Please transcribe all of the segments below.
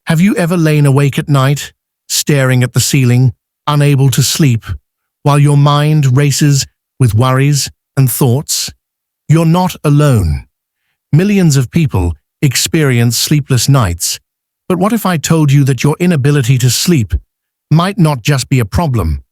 Have you ever lain awake at night, staring at the ceiling, unable to sleep, while your mind races with worries and thoughts? You're not alone. Millions of people experience sleepless nights. But what if I told you that your inability to sleep might not just be a problem?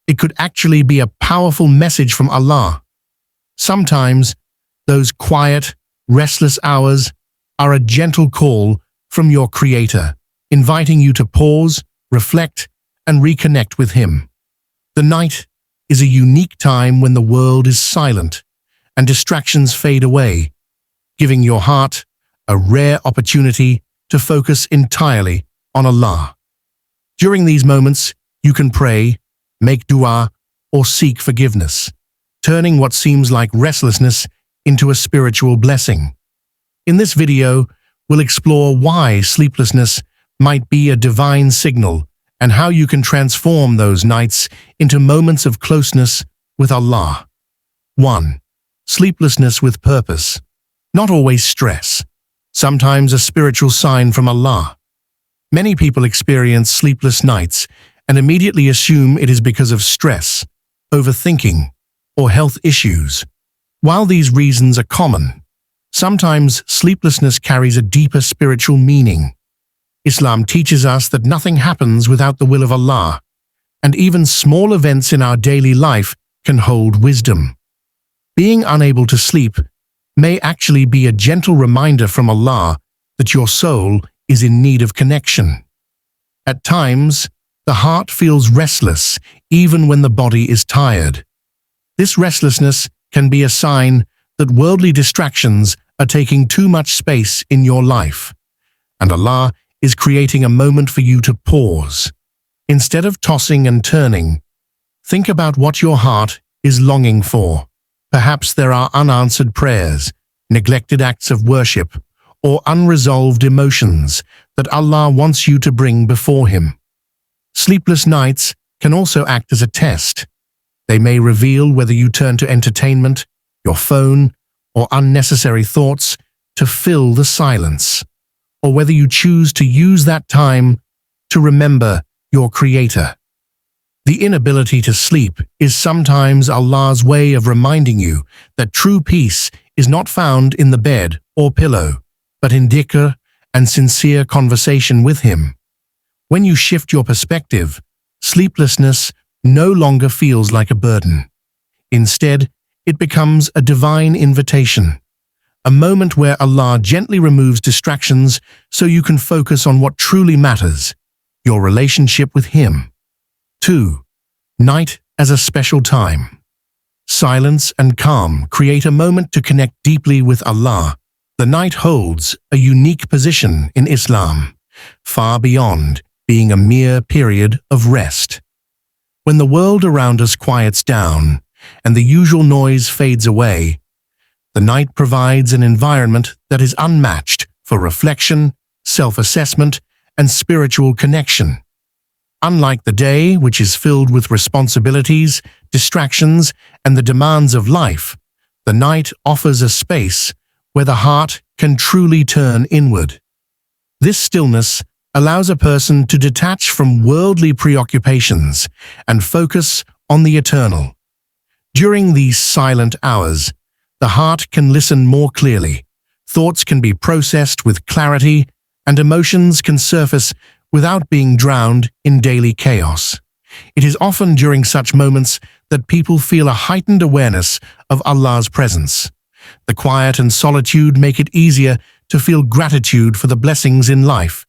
It could actually be a powerful message from Allah. Sometimes, those quiet, restless hours are a gentle call from your Creator, inviting you to pause, reflect, and reconnect with Him. The night is a unique time when the world is silent and distractions fade away, giving your heart a rare opportunity to focus entirely on Allah. During these moments, you can pray, make dua, or seek forgiveness, turning what seems like restlessness into a spiritual blessing. In this video, we'll explore why sleeplessness might be a divine signal and how you can transform those nights into moments of closeness with Allah. 1. Sleeplessness with purpose. Not always stress. Sometimes a spiritual sign from Allah. Many people experience sleepless nights and immediately assume it is because of stress, overthinking, or health issues. While these reasons are common, sometimes sleeplessness carries a deeper spiritual meaning. Islam teaches us that nothing happens without the will of Allah, and even small events in our daily life can hold wisdom. Being unable to sleep may actually be a gentle reminder from Allah that your soul is in need of connection. At times, the heart feels restless even when the body is tired. This restlessness can be a sign that worldly distractions are taking too much space in your life, and Allah is creating a moment for you to pause. Instead of tossing and turning, think about what your heart is longing for. Perhaps there are unanswered prayers, neglected acts of worship, or unresolved emotions that Allah wants you to bring before Him. Sleepless nights can also act as a test. They may reveal whether you turn to entertainment, your phone, or unnecessary thoughts to fill the silence, or whether you choose to use that time to remember your Creator. The inability to sleep is sometimes Allah's way of reminding you that true peace is not found in the bed or pillow, but in dhikr and sincere conversation with Him. When you shift your perspective, sleeplessness no longer feels like a burden. Instead, it becomes a divine invitation, a moment where Allah gently removes distractions so you can focus on what truly matters, your relationship with Him. 2. Night as a special time. Silence and calm create a moment to connect deeply with Allah. The night holds a unique position in Islam, far beyond being a mere period of rest. When the world around us quiets down and the usual noise fades away, the night provides an environment that is unmatched for reflection, self-assessment, and spiritual connection. Unlike the day, which is filled with responsibilities, distractions, and the demands of life, the night offers a space where the heart can truly turn inward. This stillness allows a person to detach from worldly preoccupations and focus on the eternal. During these silent hours, the heart can listen more clearly, thoughts can be processed with clarity, and emotions can surface without being drowned in daily chaos. It is often during such moments that people feel a heightened awareness of Allah's presence. The quiet and solitude make it easier to feel gratitude for the blessings in life,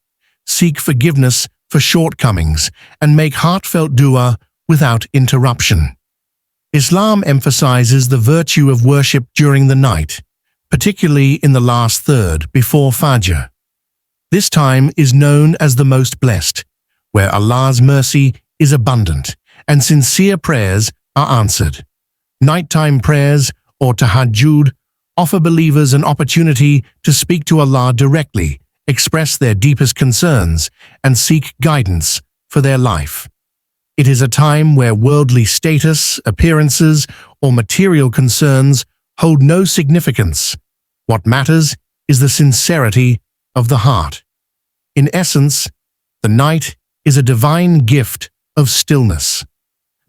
seek forgiveness for shortcomings, and make heartfelt dua without interruption. Islam emphasizes the virtue of worship during the night, particularly in the last third before Fajr. This time is known as the most blessed, where Allah's mercy is abundant and sincere prayers are answered. Nighttime prayers, or Tahajjud, offer believers an opportunity to speak to Allah directly, express their deepest concerns, and seek guidance for their life. It is a time where worldly status, appearances, or material concerns hold no significance. What matters is the sincerity of the heart. In essence, the night is a divine gift of stillness.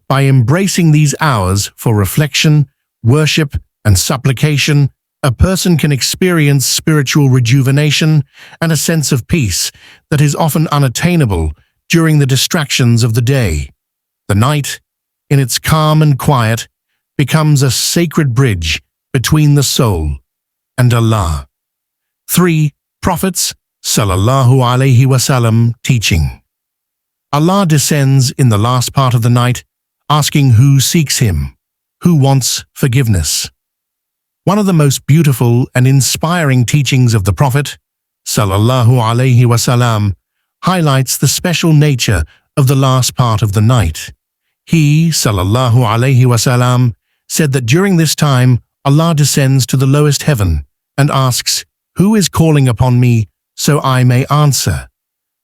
By embracing these hours for reflection, worship, and supplication, a person can experience spiritual rejuvenation and a sense of peace that is often unattainable during the distractions of the day. The night, in its calm and quiet, becomes a sacred bridge between the soul and Allah. 3. Prophets, Salallahu Alayhi Wasalam, teaching. Allah descends in the last part of the night, asking who seeks Him, who wants forgiveness. One of the most beautiful and inspiring teachings of the Prophet, Salallahu Alayhi Wasalam, highlights the special nature of the last part of the night. He, Salallahu Alayhi Wasalam, said that during this time Allah descends to the lowest heaven and asks, "Who is calling upon me so I may answer?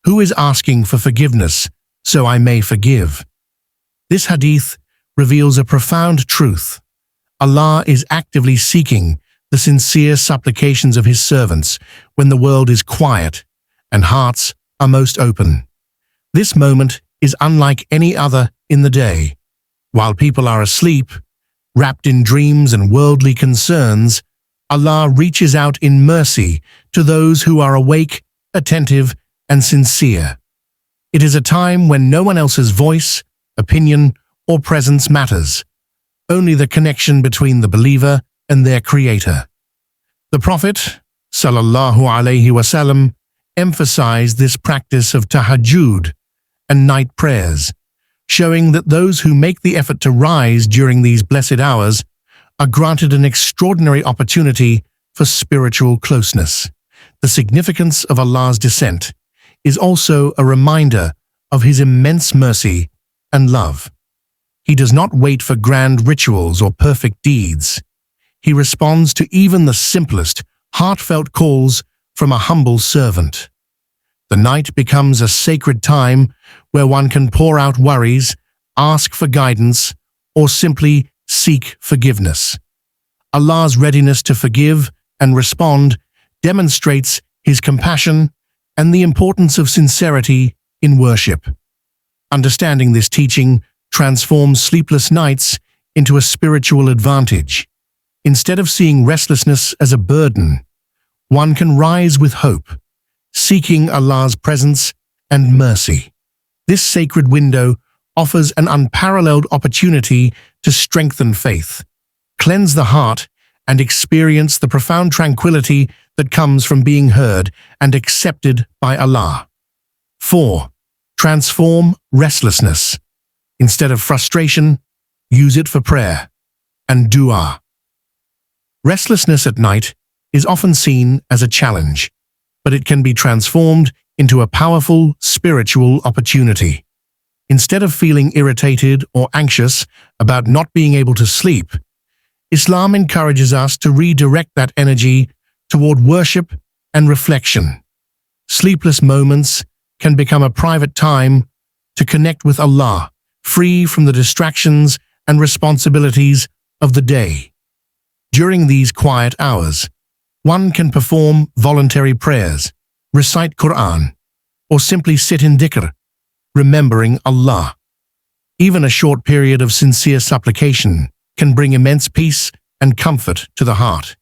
Who is asking for forgiveness so I may forgive?" This hadith reveals a profound truth. Allah is actively seeking the sincere supplications of His servants when the world is quiet and hearts are most open. This moment is unlike any other in the day. While people are asleep, wrapped in dreams and worldly concerns, Allah reaches out in mercy to those who are awake, attentive, and sincere. It is a time when no one else's voice, opinion, or presence matters, only the connection between the believer and their Creator. The Prophet, Salallahu Alayhi Wasalam, emphasized this practice of Tahajjud and night prayers, showing that those who make the effort to rise during these blessed hours are granted an extraordinary opportunity for spiritual closeness. The significance of Allah's descent is also a reminder of His immense mercy and love. He does not wait for grand rituals or perfect deeds. He responds to even the simplest, heartfelt calls from a humble servant. The night becomes a sacred time where one can pour out worries, ask for guidance, or simply seek forgiveness. Allah's readiness to forgive and respond demonstrates His compassion and the importance of sincerity in worship. Understanding this teaching transforms sleepless nights into a spiritual advantage. Instead of seeing restlessness as a burden, one can rise with hope, seeking Allah's presence and mercy. This sacred window offers an unparalleled opportunity to strengthen faith, cleanse the heart, and experience the profound tranquility that comes from being heard and accepted by Allah. 4. Transform restlessness. Instead of frustration, use it for prayer and dua. Restlessness at night is often seen as a challenge, but it can be transformed into a powerful spiritual opportunity. Instead of feeling irritated or anxious about not being able to sleep, Islam encourages us to redirect that energy toward worship and reflection. Sleepless moments can become a private time to connect with Allah, free from the distractions and responsibilities of the day. During these quiet hours, one can perform voluntary prayers, recite Quran, or simply sit in dhikr, remembering Allah. Even a short period of sincere supplication can bring immense peace and comfort to the heart.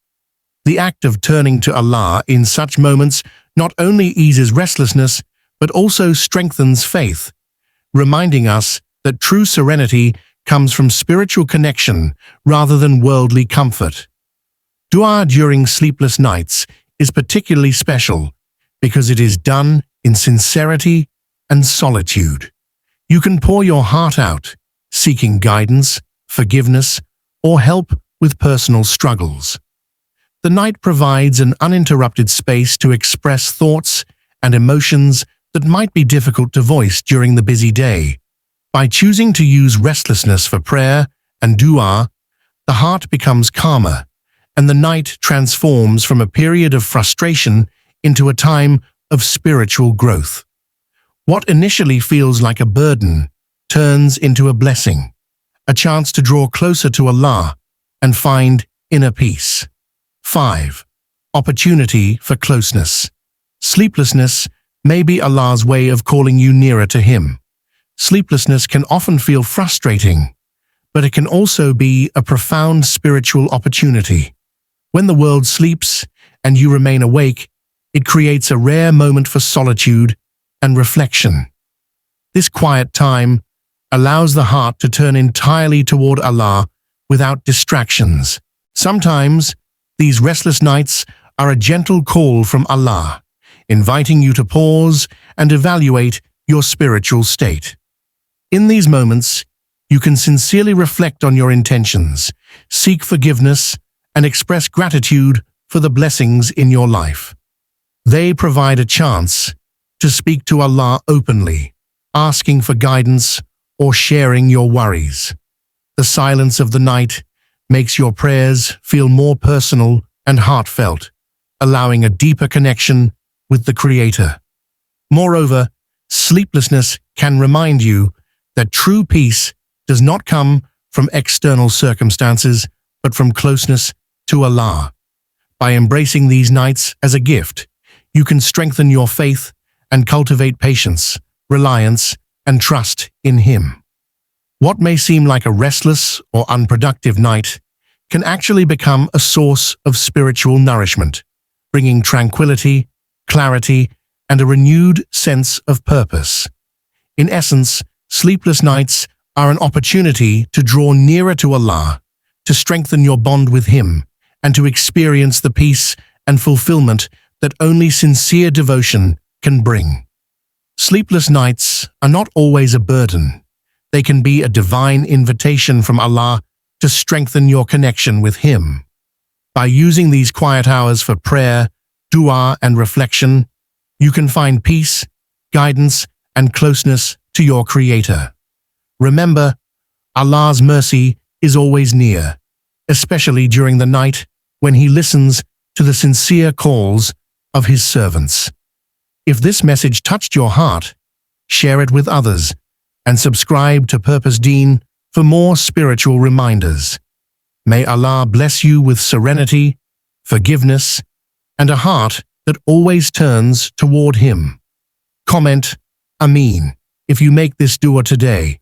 The act of turning to Allah in such moments not only eases restlessness, but also strengthens faith, reminding us that true serenity comes from spiritual connection rather than worldly comfort. Dua during sleepless nights is particularly special because it is done in sincerity and solitude. You can pour your heart out, seeking guidance, forgiveness, or help with personal struggles. The night provides an uninterrupted space to express thoughts and emotions that might be difficult to voice during the busy day. By choosing to use restlessness for prayer and dua, the heart becomes calmer, and the night transforms from a period of frustration into a time of spiritual growth. What initially feels like a burden turns into a blessing, a chance to draw closer to Allah and find inner peace. 5. Opportunity for closeness. Sleeplessness may be Allah's way of calling you nearer to Him. Sleeplessness can often feel frustrating, but it can also be a profound spiritual opportunity. When the world sleeps and you remain awake, it creates a rare moment for solitude and reflection. This quiet time allows the heart to turn entirely toward Allah without distractions. Sometimes, these restless nights are a gentle call from Allah, inviting you to pause and evaluate your spiritual state. In these moments, you can sincerely reflect on your intentions, seek forgiveness, and express gratitude for the blessings in your life. They provide a chance to speak to Allah openly, asking for guidance or sharing your worries. The silence of the night makes your prayers feel more personal and heartfelt, allowing a deeper connection with the Creator. Moreover, sleeplessness can remind you that true peace does not come from external circumstances, but from closeness to Allah. By embracing these nights as a gift, you can strengthen your faith and cultivate patience, reliance, and trust in Him. What may seem like a restless or unproductive night can actually become a source of spiritual nourishment, bringing tranquility, clarity, and a renewed sense of purpose. In essence, sleepless nights are an opportunity to draw nearer to Allah, to strengthen your bond with Him, and to experience the peace and fulfillment that only sincere devotion can bring. Sleepless nights are not always a burden. They can be a divine invitation from Allah to strengthen your connection with Him. By using these quiet hours for prayer, dua, and reflection, you can find peace, guidance, and closeness to your Creator. Remember, Allah's mercy is always near, especially during the night when He listens to the sincere calls of His servants. If this message touched your heart, share it with others and subscribe to Purpose Deen for more spiritual reminders. May Allah bless you with serenity, forgiveness, and a heart that always turns toward Him. Comment, Ameen, if you make this dua today.